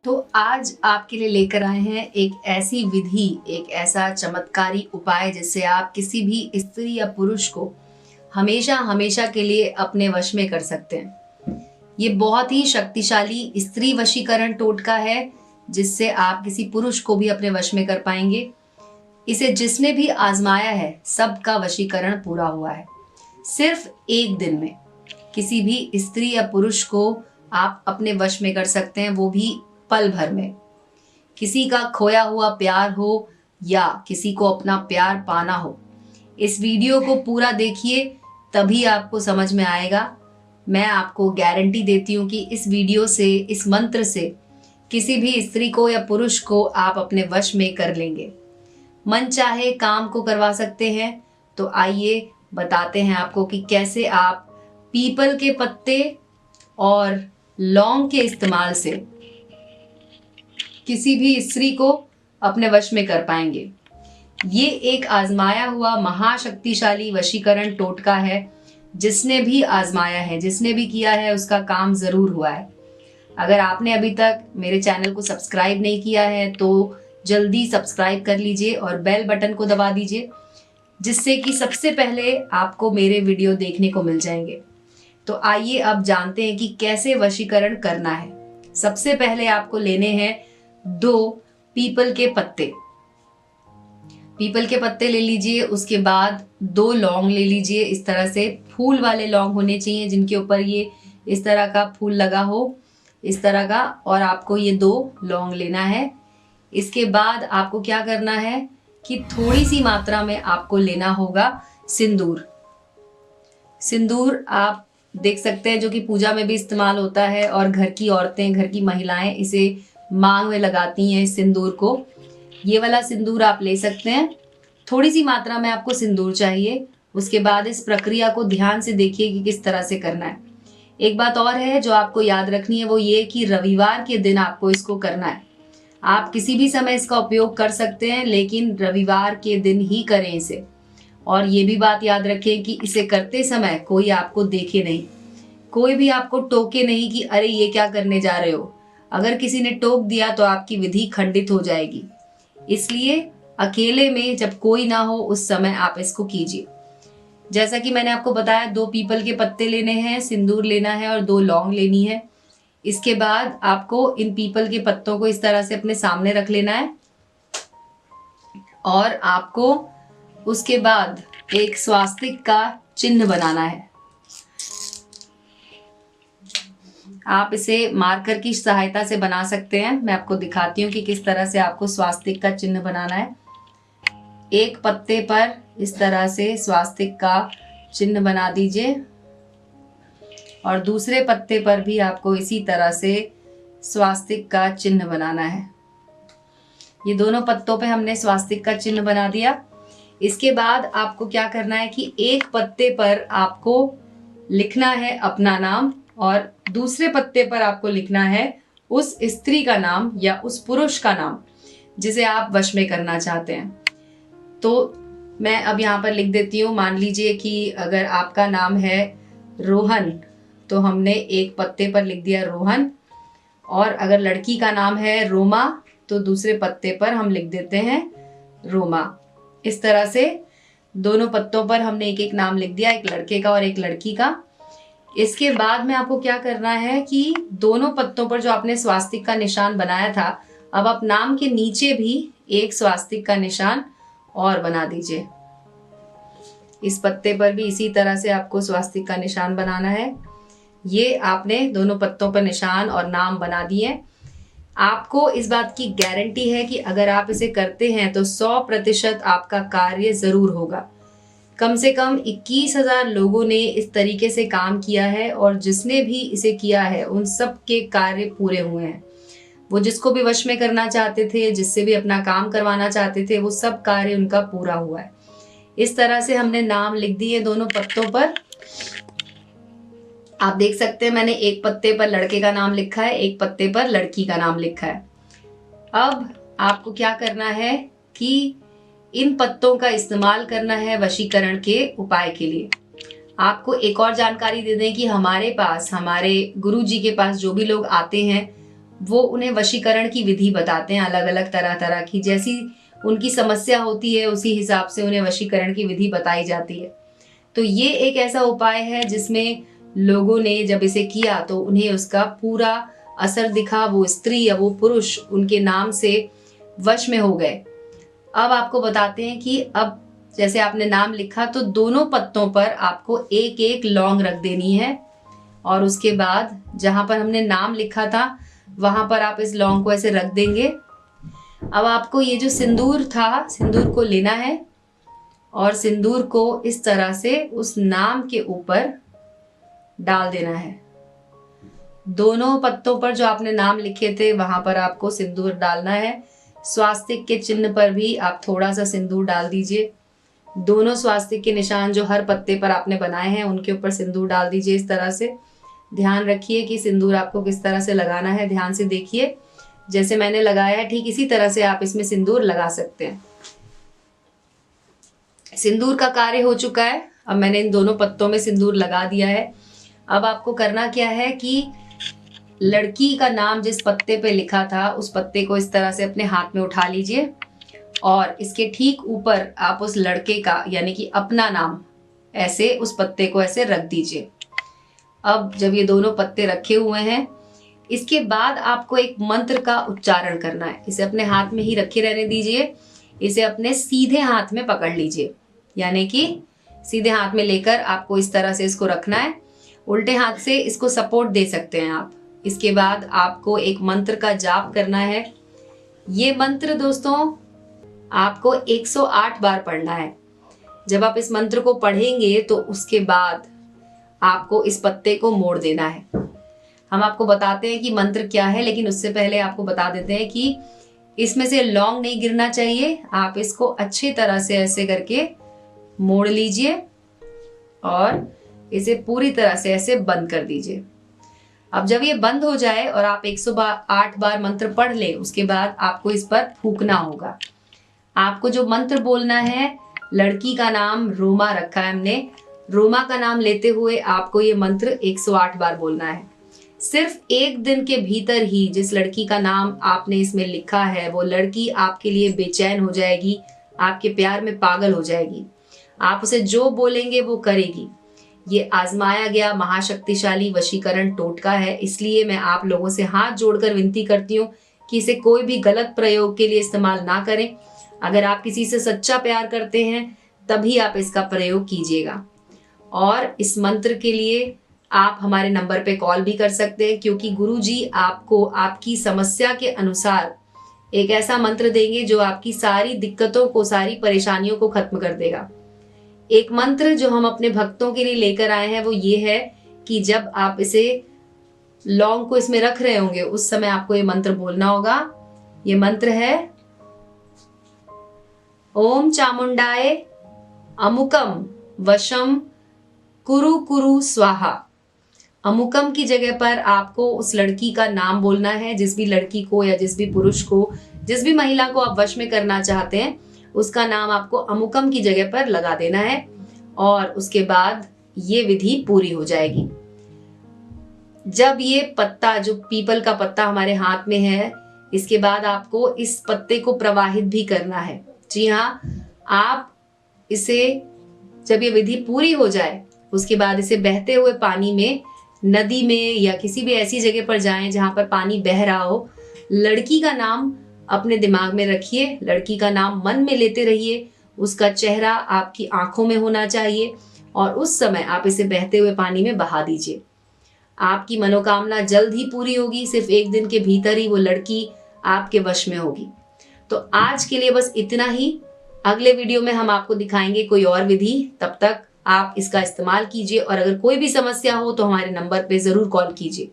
तो आज आपके लिए लेकर आए हैं एक ऐसी विधि, एक ऐसा चमत्कारी उपाय जिससे आप किसी भी स्त्री या पुरुष को हमेशा हमेशा के लिए अपने वश में कर सकते हैं। ये बहुत ही शक्तिशाली स्त्री वशीकरण टोटका है जिससे आप किसी पुरुष को भी अपने वश में कर पाएंगे। इसे जिसने भी आजमाया है सबका वशीकरण पूरा हुआ है। सिर्फ एक दिन में किसी भी स्त्री या पुरुष को आप अपने वश में कर सकते हैं, वो भी पल भर में। किसी का खोया हुआ प्यार हो या किसी को अपना प्यार पाना हो, इस वीडियो को पूरा देखिए तभी आपको समझ में आएगा। मैं आपको गारंटी देती हूँ कि इस वीडियो से, इस मंत्र से किसी भी स्त्री को या पुरुष को आप अपने वश में कर लेंगे। मन चाहे काम को करवा सकते हैं। तो आइए बताते हैं आपको कि कैसे आप पीपल के पत्ते और लौंग के इस्तेमाल से किसी भी स्त्री को अपने वश में कर पाएंगे। ये एक आजमाया हुआ महाशक्तिशाली वशीकरण टोटका है। जिसने भी आजमाया है, जिसने भी किया है, उसका काम जरूर हुआ है। अगर आपने अभी तक मेरे चैनल को सब्सक्राइब नहीं किया है तो जल्दी सब्सक्राइब कर लीजिए और बेल बटन को दबा दीजिए, जिससे कि सबसे पहले आपको मेरे वीडियो देखने को मिल जाएंगे। तो आइए अब जानते हैं कि कैसे वशीकरण करना है। सबसे पहले आपको लेने हैं 2 पीपल के पत्ते। पीपल के पत्ते ले लीजिए। उसके बाद 2 लौंग ले लीजिए। इस तरह से फूल वाले लौंग होने चाहिए जिनके ऊपर ये इस तरह का फूल लगा हो, इस तरह का। और आपको ये 2 लौंग लेना है। इसके बाद आपको क्या करना है कि थोड़ी सी मात्रा में आपको लेना होगा सिंदूर। सिंदूर आप देख सकते हैं जो कि पूजा में भी इस्तेमाल होता है और घर की औरतें, घर की महिलाएं इसे मांग में लगाती हैं इस सिंदूर को। ये वाला सिंदूर आप ले सकते हैं। थोड़ी सी मात्रा में आपको सिंदूर चाहिए। उसके बाद इस प्रक्रिया को ध्यान से देखिए कि किस तरह से करना है। एक बात और है जो आपको याद रखनी है, वो ये कि रविवार के दिन आपको इसको करना है। आप किसी भी समय इसका उपयोग कर सकते हैं, लेकिन रविवार के दिन ही करें इसे। और ये भी बात याद रखें कि इसे करते समय कोई आपको देखे नहीं, कोई भी आपको टोके नहीं कि अरे ये क्या करने जा रहे हो। अगर किसी ने टोक दिया तो आपकी विधि खंडित हो जाएगी। इसलिए अकेले में जब कोई ना हो उस समय आप इसको कीजिए। जैसा कि मैंने आपको बताया, 2 पीपल के पत्ते लेने हैं, सिंदूर लेना है और 2 लौंग लेनी है। इसके बाद आपको इन पीपल के पत्तों को इस तरह से अपने सामने रख लेना है और आपको उसके बाद एक स्वास्तिक का चिन्ह बनाना है। आप इसे मार्कर की सहायता से बना सकते हैं। मैं आपको दिखाती हूँ कि किस तरह से आपको स्वास्तिक का चिन्ह बनाना है। एक पत्ते पर इस तरह से स्वास्तिक का चिन्ह बना दीजिए और दूसरे पत्ते पर भी आपको इसी तरह से स्वास्तिक का चिन्ह बनाना है। ये दोनों पत्तों पे हमने स्वास्तिक का चिन्ह बना दिया। इसके बाद आपको क्या करना है कि एक पत्ते पर आपको लिखना है अपना नाम और दूसरे पत्ते पर आपको लिखना है उस स्त्री का नाम या उस पुरुष का नाम जिसे आप वश में करना चाहते हैं। तो मैं अब यहाँ पर लिख देती हूँ। मान लीजिए कि अगर आपका नाम है रोहन तो हमने एक पत्ते पर लिख दिया रोहन, और अगर लड़की का नाम है रोमा तो दूसरे पत्ते पर हम लिख देते हैं रोमा। इस तरह से दोनों पत्तों पर हमने एक एक नाम लिख दिया, एक लड़के का और एक लड़की का। इसके बाद में आपको क्या करना है कि दोनों पत्तों पर जो आपने स्वास्तिक का निशान बनाया था, अब आप नाम के नीचे भी एक स्वास्तिक का निशान और बना दीजिए। इस पत्ते पर भी इसी तरह से आपको स्वास्तिक का निशान बनाना है। ये आपने दोनों पत्तों पर निशान और नाम बना दिए। आपको इस बात की गारंटी है कि अगर आप इसे करते हैं तो 100% आपका कार्य जरूर होगा। कम से कम 21,000 लोगों ने इस तरीके से काम किया है और जिसने भी इसे किया है उन सब के कार्य पूरे हुए हैं। वो जिसको भी वश में करना चाहते थे, जिससे भी अपना काम करवाना चाहते थे, वो सब कार्य उनका पूरा हुआ है। इस तरह से हमने नाम लिख दिए दोनों पत्तों पर। आप देख सकते हैं मैंने एक पत्ते पर लड़के का नाम लिखा है, एक पत्ते पर लड़की का नाम लिखा है। अब आपको क्या करना है कि इन पत्तों का इस्तेमाल करना है वशीकरण के उपाय के लिए। आपको एक और जानकारी दे दें कि हमारे पास, हमारे गुरु जी के पास जो भी लोग आते हैं वो उन्हें वशीकरण की विधि बताते हैं, अलग अलग तरह तरह की, जैसी उनकी समस्या होती है उसी हिसाब से उन्हें वशीकरण की विधि बताई जाती है। तो ये एक ऐसा उपाय है जिसमें लोगों ने जब इसे किया तो उन्हें उसका पूरा असर दिखा, वो स्त्री या वो पुरुष उनके नाम से वश में हो गए। अब आपको बताते हैं कि अब जैसे आपने नाम लिखा तो दोनों पत्तों पर आपको एक एक लौंग रख देनी है, और उसके बाद जहां पर हमने नाम लिखा था वहां पर आप इस लौंग को ऐसे रख देंगे। अब आपको ये जो सिंदूर था, सिंदूर को लेना है और सिंदूर को इस तरह से उस नाम के ऊपर डाल देना है। दोनों पत्तों पर जो आपने नाम लिखे थे वहां पर आपको सिंदूर डालना है। स्वास्तिक के चिन्ह पर भी आप थोड़ा सा सिंदूर डाल दीजिए। दोनों स्वास्तिक के निशान जो हर पत्ते पर आपने बनाए हैं उनके ऊपर सिंदूर डाल दीजिए इस तरह से। ध्यान रखिए कि सिंदूर आपको किस तरह से लगाना है, ध्यान से देखिए। जैसे मैंने लगाया है ठीक इसी तरह से आप इसमें सिंदूर लगा सकते हैं। सिंदूर का कार्य हो चुका है। अब मैंने इन दोनों पत्तों में सिंदूर लगा दिया है। अब आपको करना क्या है कि लड़की का नाम जिस पत्ते पे लिखा था उस पत्ते को इस तरह से अपने हाथ में उठा लीजिए और इसके ठीक ऊपर आप उस लड़के का यानी कि अपना नाम ऐसे उस पत्ते को ऐसे रख दीजिए। अब जब ये दोनों पत्ते रखे हुए हैं, इसके बाद आपको एक मंत्र का उच्चारण करना है। इसे अपने हाथ में ही रखे रहने दीजिए। इसे अपने सीधे हाथ में पकड़ लीजिए, यानी कि सीधे हाथ में लेकर आपको इस तरह से इसको रखना है। उल्टे हाथ से इसको सपोर्ट दे सकते हैं आप। इसके बाद आपको एक मंत्र का जाप करना है। ये मंत्र दोस्तों आपको 108 बार पढ़ना है। जब आप इस मंत्र को पढ़ेंगे तो उसके बाद आपको इस पत्ते को मोड़ देना है। हम आपको बताते हैं कि मंत्र क्या है, लेकिन उससे पहले आपको बता देते हैं कि इसमें से लौंग नहीं गिरना चाहिए। आप इसको अच्छी तरह से ऐसे करके मोड़ लीजिए और इसे पूरी तरह से ऐसे बंद कर दीजिए। अब जब ये बंद हो जाए और आप 108 बार मंत्र पढ़ लें, उसके बाद आपको इस पर फूंकना होगा। आपको जो मंत्र बोलना है, लड़की का नाम रोमा रखा है हमने, रोमा का नाम लेते हुए आपको ये मंत्र 108 बार बोलना है। सिर्फ एक दिन के भीतर ही जिस लड़की का नाम आपने इसमें लिखा है वो लड़की आपके लिए बेचैन हो जाएगी, आपके प्यार में पागल हो जाएगी। आप उसे जो बोलेंगे वो करेगी। ये आजमाया गया महाशक्तिशाली वशीकरण टोटका है, इसलिए मैं आप लोगों से हाथ जोड़कर विनती करती हूँ कि इसे कोई भी गलत प्रयोग के लिए इस्तेमाल ना करें। अगर आप किसी से सच्चा प्यार करते हैं तभी आप इसका प्रयोग कीजिएगा। और इस मंत्र के लिए आप हमारे नंबर पे कॉल भी कर सकते हैं, क्योंकि गुरुजी आपको आपकी समस्या के अनुसार एक ऐसा मंत्र देंगे जो आपकी सारी दिक्कतों को, सारी परेशानियों को खत्म कर देगा। एक मंत्र जो हम अपने भक्तों के लिए लेकर आए हैं वो ये है कि जब आप इसे लौंग को इसमें रख रहे होंगे उस समय आपको ये मंत्र बोलना होगा। ये मंत्र है ओम चामुंडाय अमुकम वशम कुरु कुरु स्वाहा। अमुकम की जगह पर आपको उस लड़की का नाम बोलना है, जिस भी लड़की को या जिस भी पुरुष को, जिस भी महिला को आप वश में करना चाहते हैं उसका नाम आपको अमुकम की जगह पर लगा देना है और उसके बाद ये विधि पूरी हो जाएगी। जब ये पत्ता, जो पीपल का पत्ता हमारे हाथ में है, इसके बाद आपको इस पत्ते को प्रवाहित भी करना है। जी हाँ, आप इसे जब ये विधि पूरी हो जाए उसके बाद इसे बहते हुए पानी में, नदी में या किसी भी ऐसी जगह पर जाएं जहां पर पानी बह रहा हो। लड़की का नाम अपने दिमाग में रखिए, लड़की का नाम मन में लेते रहिए, उसका चेहरा आपकी आंखों में होना चाहिए और उस समय आप इसे बहते हुए पानी में बहा दीजिए। आपकी मनोकामना जल्द ही पूरी होगी। सिर्फ एक दिन के भीतर ही वो लड़की आपके वश में होगी। तो आज के लिए बस इतना ही। अगले वीडियो में हम आपको दिखाएंगे कोई और विधि। तब तक आप इसका इस्तेमाल कीजिए और अगर कोई भी समस्या हो तो हमारे नंबर पे जरूर कॉल कीजिए।